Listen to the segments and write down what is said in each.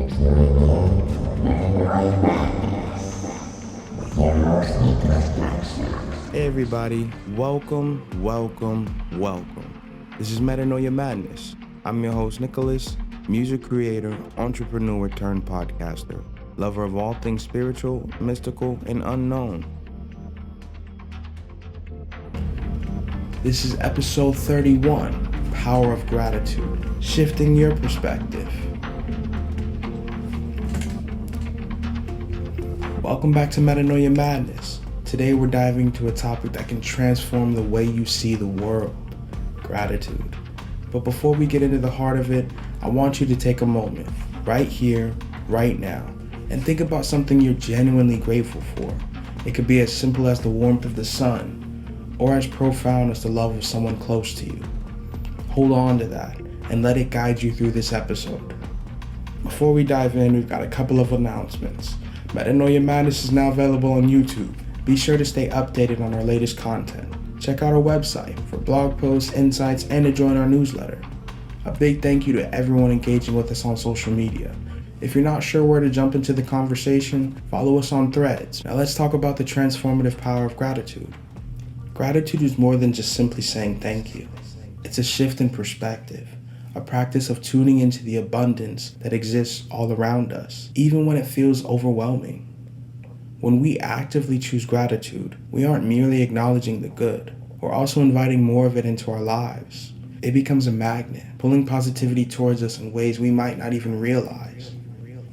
Hey everybody, welcome. This is Metanoia Madness. I'm your host Nicholas, music creator, entrepreneur turned podcaster, lover of all things spiritual, mystical, and unknown. This is episode 31, Power of Gratitude, shifting your perspective. Welcome back to Metanoia Madness. Today we're diving into a topic that can transform the way you see the world, gratitude. But before we get into the heart of it, I want you to take a moment, right here, right now, and think about something you're genuinely grateful for. It could be as simple as the warmth of the sun, or as profound as the love of someone close to you. Hold on to that, and let it guide you through this episode. Before we dive in, we've got a couple of announcements. Metanoia Madness is now available on YouTube. Be sure to stay updated on our latest content. Check out our website for blog posts, insights, and to join our newsletter. A big thank you to everyone engaging with us on social media. If you're not sure where to jump into the conversation, follow us on Threads. Now let's talk about the transformative power of gratitude. Gratitude is more than just simply saying thank you. It's a shift in perspective, a practice of tuning into the abundance that exists all around us, even when it feels overwhelming. When we actively choose gratitude, we aren't merely acknowledging the good, we're also inviting more of it into our lives. It becomes a magnet, pulling positivity towards us in ways we might not even realize.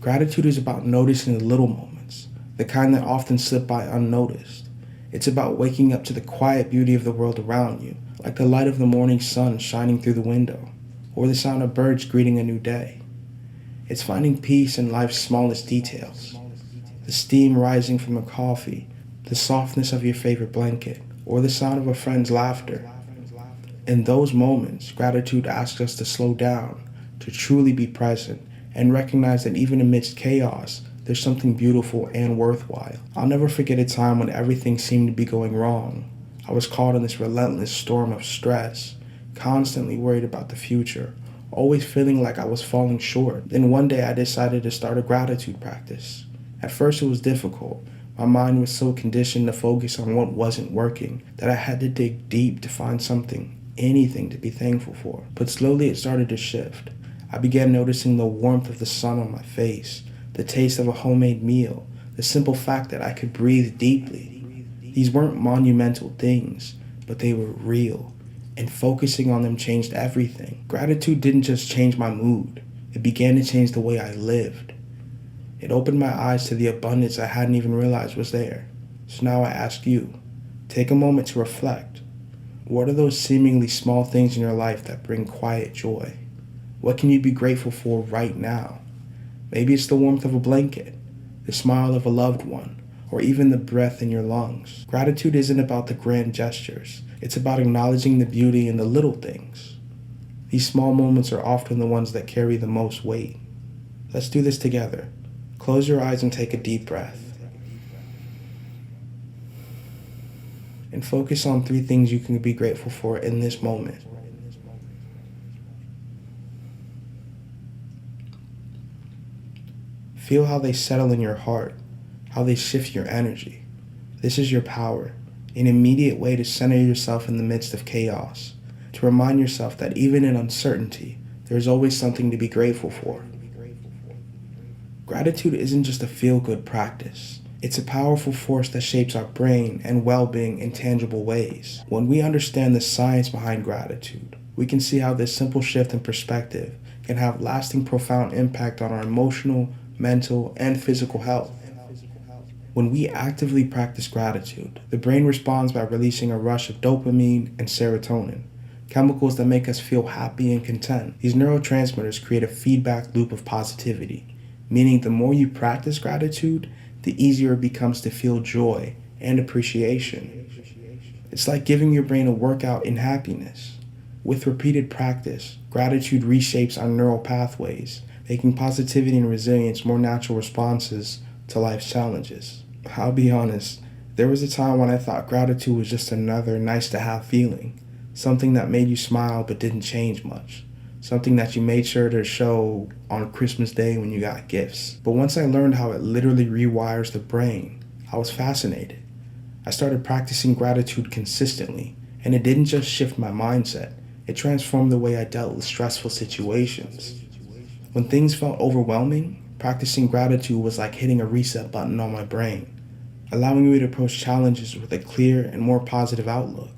Gratitude is about noticing the little moments, the kind that often slip by unnoticed. It's about waking up to the quiet beauty of the world around you, like the light of the morning sun shining through the window, or the sound of birds greeting a new day. It's finding peace in life's smallest details. The steam rising from a coffee, the softness of your favorite blanket, or the sound of a friend's laughter. In those moments, gratitude asks us to slow down, to truly be present, and recognize that even amidst chaos, there's something beautiful and worthwhile. I'll never forget a time when everything seemed to be going wrong. I was caught in this relentless storm of stress, constantly worried about the future, always feeling like I was falling short. Then one day I decided to start a gratitude practice. At first it was difficult. My mind was so conditioned to focus on what wasn't working that I had to dig deep to find something, anything to be thankful for. But slowly it started to shift. I began noticing the warmth of the sun on my face, the taste of a homemade meal, the simple fact that I could breathe deeply. These weren't monumental things, but they were real. And focusing on them changed everything. Gratitude didn't just change my mood, it began to change the way I lived. It opened my eyes to the abundance I hadn't even realized was there. So now I ask you, take a moment to reflect. What are those seemingly small things in your life that bring quiet joy? What can you be grateful for right now? Maybe it's the warmth of a blanket, the smile of a loved one, or even the breath in your lungs. Gratitude isn't about the grand gestures. It's about acknowledging the beauty in the little things. These small moments are often the ones that carry the most weight. Let's do this together. Close your eyes and take a deep breath. And focus on 3 things you can be grateful for in this moment. Feel how they settle in your heart, how they shift your energy. This is your power, an immediate way to center yourself in the midst of chaos, to remind yourself that even in uncertainty, there's always something to be grateful for. Gratitude isn't just a feel-good practice. It's a powerful force that shapes our brain and well-being in tangible ways. When we understand the science behind gratitude, we can see how this simple shift in perspective can have lasting, profound impact on our emotional, mental, and physical health. When we actively practice gratitude, the brain responds by releasing a rush of dopamine and serotonin, chemicals that make us feel happy and content. These neurotransmitters create a feedback loop of positivity, meaning the more you practice gratitude, the easier it becomes to feel joy and appreciation. It's like giving your brain a workout in happiness. With repeated practice, gratitude reshapes our neural pathways, making positivity and resilience more natural responses to life's challenges. I'll be honest, there was a time when I thought gratitude was just another nice-to-have feeling, something that made you smile but didn't change much. something that you made sure to show on Christmas Day when you got gifts. But once I learned how it literally rewires the brain, I was fascinated. I started practicing gratitude consistently, and it didn't just shift my mindset, it transformed the way I dealt with stressful situations. When things felt overwhelming, practicing gratitude was like hitting a reset button on my brain, allowing me to approach challenges with a clear and more positive outlook.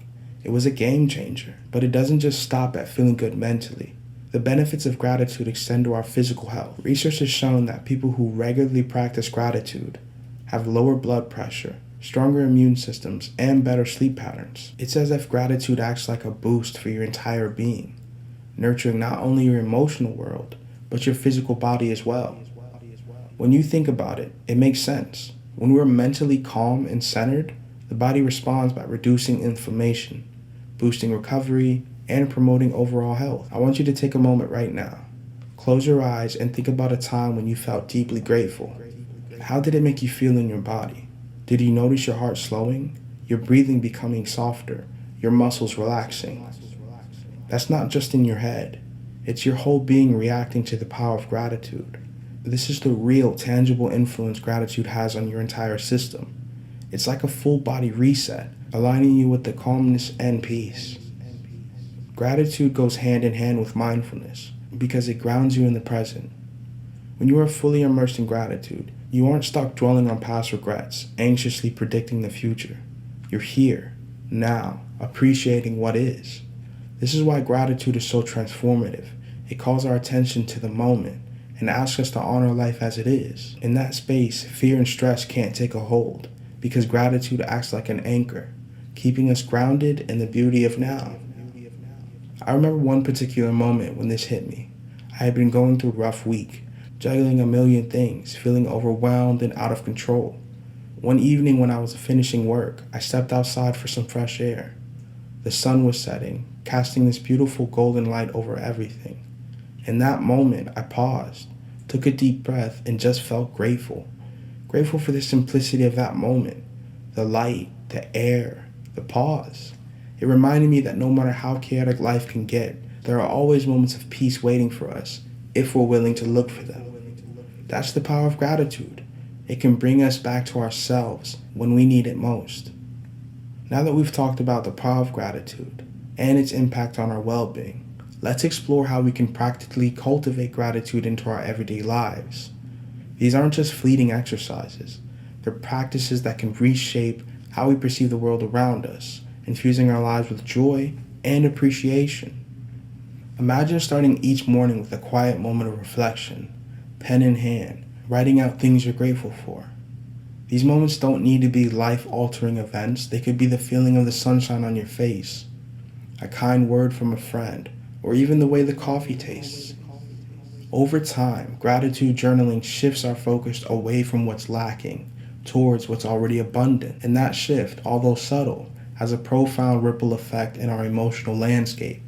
It was a game changer, but it doesn't just stop at feeling good mentally. The benefits of gratitude extend to our physical health. Research has shown that people who regularly practice gratitude have lower blood pressure, stronger immune systems, and better sleep patterns. It's as if gratitude acts like a boost for your entire being, nurturing not only your emotional world, but your physical body as well. When you think about it, it makes sense. When we're mentally calm and centered, the body responds by reducing inflammation, boosting recovery, and promoting overall health. I want you to take a moment right now. Close your eyes and think about a time when you felt deeply grateful. How did it make you feel in your body? Did you notice your heart slowing, your breathing becoming softer, your muscles relaxing? That's not just in your head. It's your whole being reacting to the power of gratitude. This is the real, tangible influence gratitude has on your entire system. It's like a full body reset, aligning you with the calmness and peace. Gratitude goes hand in hand with mindfulness because it grounds you in the present. When you are fully immersed in gratitude, you aren't stuck dwelling on past regrets, anxiously predicting the future. You're here, now, appreciating what is. This is why gratitude is so transformative. It calls our attention to the moment and asks us to honor life as it is. In that space, fear and stress can't take a hold because gratitude acts like an anchor, keeping us grounded in the beauty of now. I remember one particular moment when this hit me. I had been going through a rough week, juggling a million things, feeling overwhelmed and out of control. One evening when I was finishing work, I stepped outside for some fresh air. The sun was setting, casting this beautiful golden light over everything. In that moment, I paused, took a deep breath, and just felt grateful. Grateful for the simplicity of that moment, the light, the air, the pause. It reminded me that no matter how chaotic life can get, there are always moments of peace waiting for us if we're willing to look for them. That's the power of gratitude. It can bring us back to ourselves when we need it most. Now that we've talked about the power of gratitude and its impact on our well-being, let's explore how we can practically cultivate gratitude into our everyday lives. These aren't just fleeting exercises. They're practices that can reshape how we perceive the world around us, infusing our lives with joy and appreciation. Imagine starting each morning with a quiet moment of reflection, pen in hand, writing out things you're grateful for. These moments don't need to be life-altering events. They could be the feeling of the sunshine on your face, a kind word from a friend, or even the way the coffee tastes. Over time, gratitude journaling shifts our focus away from what's lacking towards what's already abundant. And that shift, although subtle, has a profound ripple effect in our emotional landscape.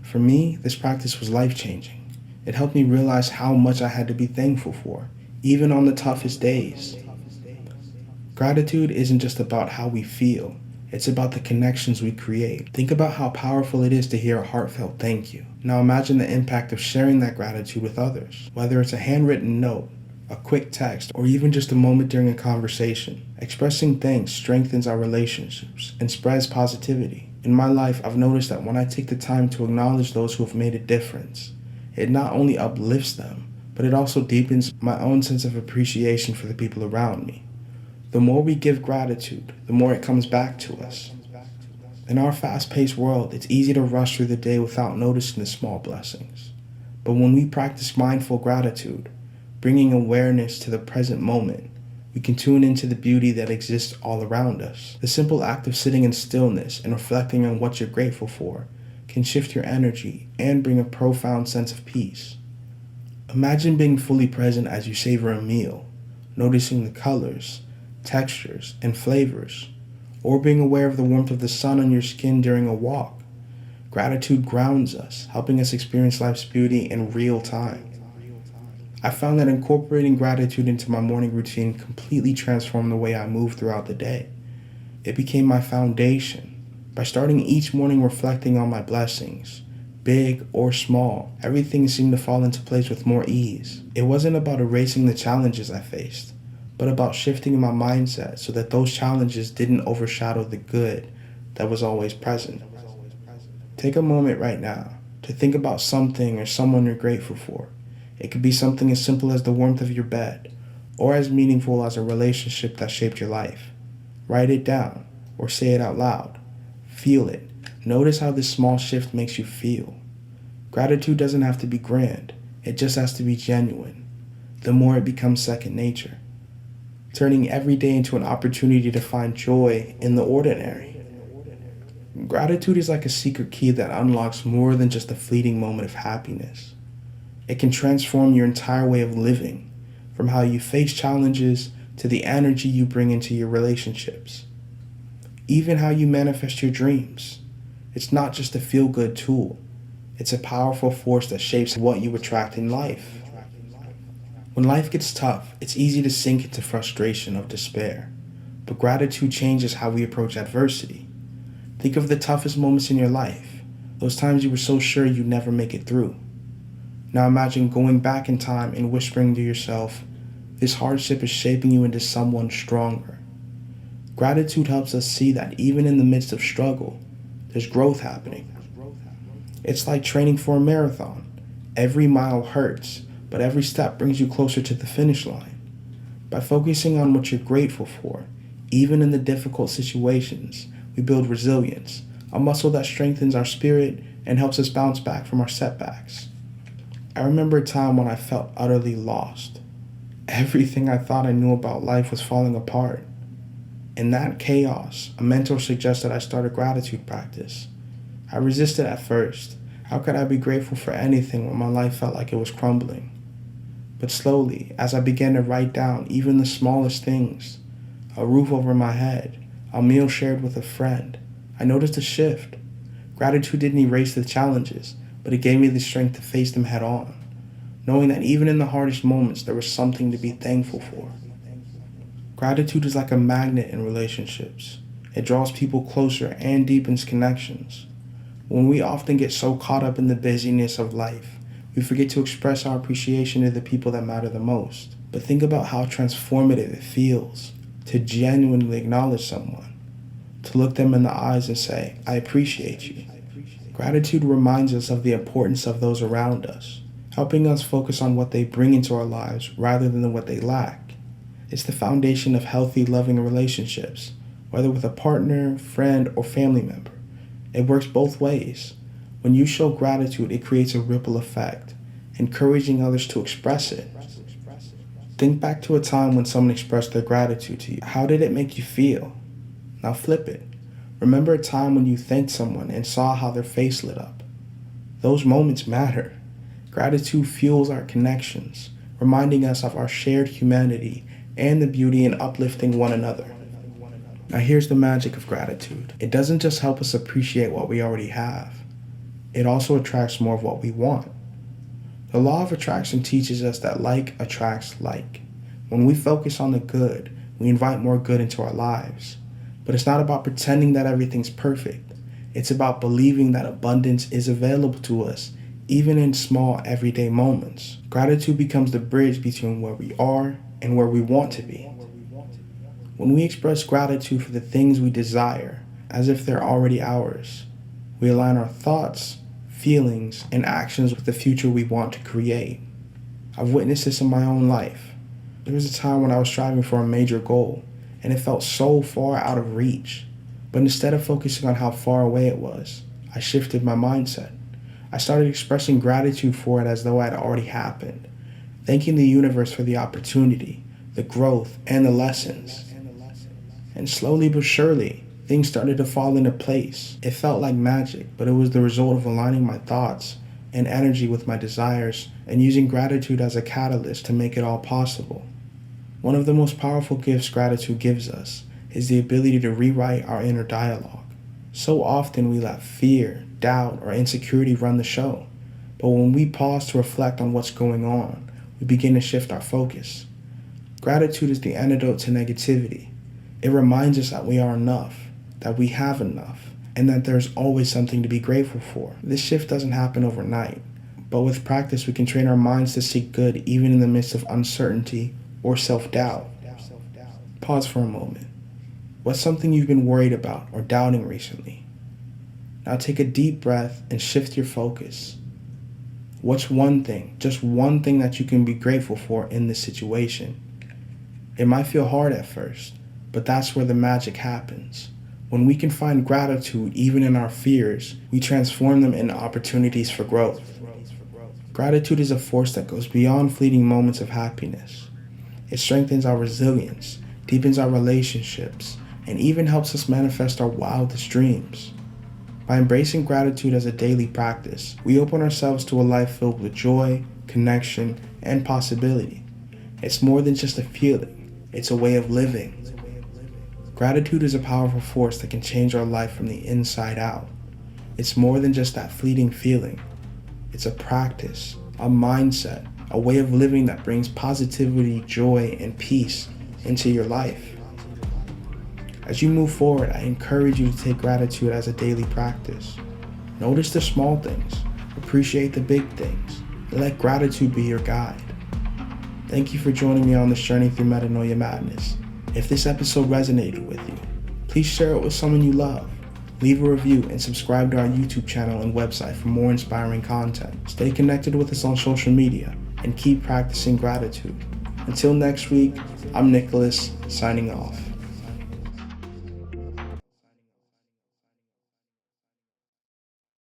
For me, this practice was life-changing. It helped me realize how much I had to be thankful for, even on the toughest days. Gratitude isn't just about how we feel, it's about the connections we create. Think about how powerful it is to hear a heartfelt thank you. Now imagine the impact of sharing that gratitude with others. Whether it's a handwritten note, a quick text, or even just a moment during a conversation. Expressing thanks strengthens our relationships and spreads positivity. In my life, I've noticed that when I take the time to acknowledge those who have made a difference, it not only uplifts them, but it also deepens my own sense of appreciation for the people around me. The more we give gratitude, the more it comes back to us. In our fast-paced world, it's easy to rush through the day without noticing the small blessings. But when we practice mindful gratitude, bringing awareness to the present moment, we can tune into the beauty that exists all around us. The simple act of sitting in stillness and reflecting on what you're grateful for can shift your energy and bring a profound sense of peace. Imagine being fully present as you savor a meal, noticing the colors, textures, and flavors, or being aware of the warmth of the sun on your skin during a walk. Gratitude grounds us, helping us experience life's beauty in real time. I found that incorporating gratitude into my morning routine completely transformed the way I move throughout the day. It became my foundation. By starting each morning reflecting on my blessings, Big or small, everything seemed to fall into place with more ease. It wasn't about erasing the challenges I faced, but about shifting my mindset so that those challenges didn't overshadow the good that was always present. Take a moment right now to think about something or someone you're grateful for. It could be something as simple as the warmth of your bed, or as meaningful as a relationship that shaped your life. Write it down or say it out loud. Feel it. Notice how this small shift makes you feel. Gratitude doesn't have to be grand. It just has to be genuine. The more it becomes second nature, turning every day into an opportunity to find joy in the ordinary. Gratitude is like a secret key that unlocks more than just a fleeting moment of happiness. It can transform your entire way of living, from how you face challenges to the energy you bring into your relationships, even how you manifest your dreams. It's not just a feel-good tool. It's a powerful force that shapes what you attract in life. When life gets tough, it's easy to sink into frustration or despair, but gratitude changes how we approach adversity. Think of the toughest moments in your life, those times you were so sure you'd never make it through. Now imagine going back in time and whispering to yourself, this hardship is shaping you into someone stronger. Gratitude helps us see that even in the midst of struggle, there's growth happening. It's like training for a marathon. Every mile hurts, but every step brings you closer to the finish line. By focusing on what you're grateful for, even in the difficult situations, we build resilience, a muscle that strengthens our spirit and helps us bounce back from our setbacks. I remember a time when I felt utterly lost. Everything I thought I knew about life was falling apart. In that chaos, a mentor suggested I start a gratitude practice. I resisted at first. How could I be grateful for anything when my life felt like it was crumbling? But slowly, as I began to write down even the smallest things, a roof over my head, a meal shared with a friend, I noticed a shift. Gratitude didn't erase the challenges, but it gave me the strength to face them head on, knowing that even in the hardest moments, there was something to be thankful for. Gratitude is like a magnet in relationships. It draws people closer and deepens connections. When we often get so caught up in the busyness of life, we forget to express our appreciation to the people that matter the most. But think about how transformative it feels to genuinely acknowledge someone, to look them in the eyes and say, I appreciate you. Gratitude reminds us of the importance of those around us, helping us focus on what they bring into our lives rather than what they lack. It's the foundation of healthy, loving relationships, whether with a partner, friend, or family member. It works both ways. When you show gratitude, it creates a ripple effect, encouraging others to express it. Think back to a time when someone expressed their gratitude to you. How did it make you feel? Now flip it. Remember a time when you thanked someone and saw how their face lit up. Those moments matter. Gratitude fuels our connections, reminding us of our shared humanity and the beauty in uplifting one another. Now here's the magic of gratitude. It doesn't just help us appreciate what we already have. It also attracts more of what we want. The law of attraction teaches us that like attracts like. When we focus on the good, we invite more good into our lives. But it's not about pretending that everything's perfect. It's about believing that abundance is available to us, even in small everyday moments. Gratitude becomes the bridge between where we are and where we want to be. When we express gratitude for the things we desire, as if they're already ours, we align our thoughts, feelings, and actions with the future we want to create. I've witnessed this in my own life. There was a time when I was striving for a major goal, and it felt so far out of reach. But instead of focusing on how far away it was, I shifted my mindset. I started expressing gratitude for it as though it had already happened, thanking the universe for the opportunity, the growth, and the lessons. And slowly but surely, things started to fall into place. It felt like magic, but it was the result of aligning my thoughts and energy with my desires and using gratitude as a catalyst to make it all possible. One of the most powerful gifts gratitude gives us is the ability to rewrite our inner dialogue. So often we let fear, doubt, or insecurity run the show. But when we pause to reflect on what's going on, we begin to shift our focus. Gratitude is the antidote to negativity. It reminds us that we are enough, that we have enough, and that there's always something to be grateful for. This shift doesn't happen overnight, but with practice we can train our minds to seek good even in the midst of uncertainty or self-doubt. Pause for a moment. What's something you've been worried about or doubting recently? Now take a deep breath and shift your focus. What's one thing, just one thing that you can be grateful for in this situation? It might feel hard at first, but that's where the magic happens. When we can find gratitude even in our fears, we transform them into opportunities for growth. Gratitude is a force that goes beyond fleeting moments of happiness. It strengthens our resilience, deepens our relationships, and even helps us manifest our wildest dreams. By embracing gratitude as a daily practice, we open ourselves to a life filled with joy, connection, and possibility. It's more than just a feeling, it's a way of living. Gratitude is a powerful force that can change our life from the inside out. It's more than just that fleeting feeling. It's a practice, a mindset, a way of living that brings positivity, joy, and peace into your life. As you move forward, I encourage you to take gratitude as a daily practice. Notice the small things, appreciate the big things, and let gratitude be your guide. Thank you for joining me on this journey through Metanoia Madness. If this episode resonated with you, please share it with someone you love. Leave a review and subscribe to our YouTube channel and website for more inspiring content. Stay connected with us on social media and keep practicing gratitude. Until next week, I'm Nicholas, signing off.